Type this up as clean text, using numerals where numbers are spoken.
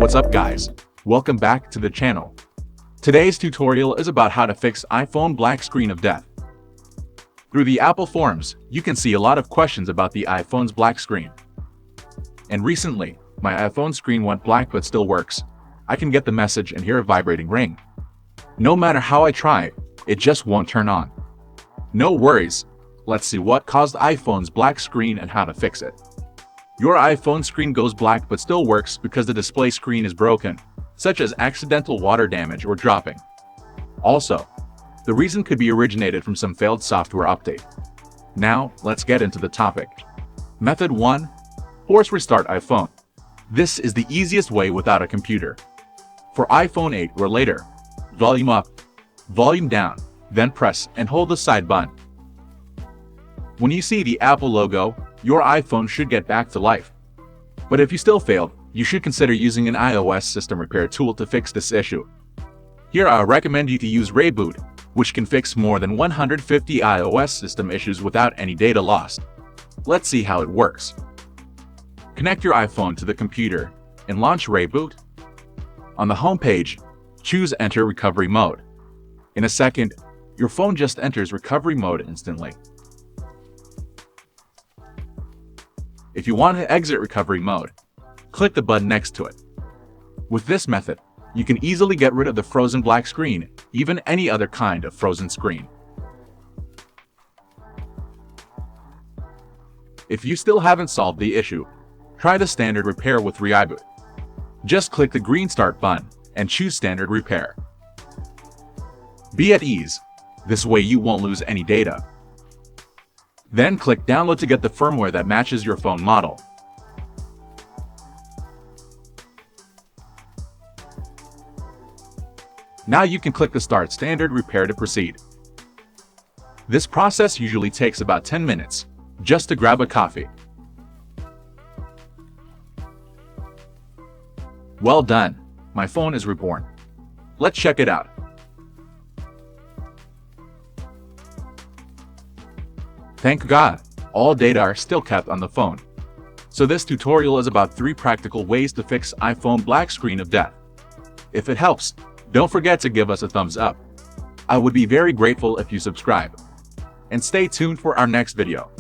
What's up guys? Welcome back to the channel. Today's tutorial is about how to fix iPhone black screen of death. Through the Apple forums, you can see a lot of questions about the iPhone's black screen. And recently, my iPhone screen went black but still works. I can get the message and hear a vibrating ring. No matter how I try, it just won't turn on. No worries. Let's see what caused iPhone's black screen and how to fix it. Your iPhone screen goes black but still works because the display screen is broken, such as accidental water damage or dropping. Also, the reason could be originated from some failed software update. Now, let's get into the topic. Method 1. Force restart iPhone. This is the easiest way without a computer. For iPhone 8 or later, volume up, volume down, then press and hold the side button. When you see the Apple logo, your iPhone should get back to life. But if you still failed, you should consider using an iOS system repair tool to fix this issue. Here I recommend you to use ReiBoot, which can fix more than 150 iOS system issues without any data lost. Let's see how it works. Connect your iPhone to the computer and launch ReiBoot. On the home page, choose Enter Recovery Mode. In a second, your phone just enters recovery mode instantly. If you want to exit recovery mode, click the button next to it. With this method, you can easily get rid of the frozen black screen, even any other kind of frozen screen. If you still haven't solved the issue, try the standard repair with ReiBoot. Just click the green start button and choose standard repair. Be at ease, this way you won't lose any data. Then click download to get the firmware that matches your phone model. Now you can click the Start Standard Repair to proceed. This process usually takes about 10 minutes, just to grab a coffee. Well done, my phone is reborn. Let's check it out. Thank God, all data are still kept on the phone. So this tutorial is about 3 practical ways to fix iPhone black screen of death. If it helps, don't forget to give us a thumbs up. I would be very grateful if you subscribe. And stay tuned for our next video.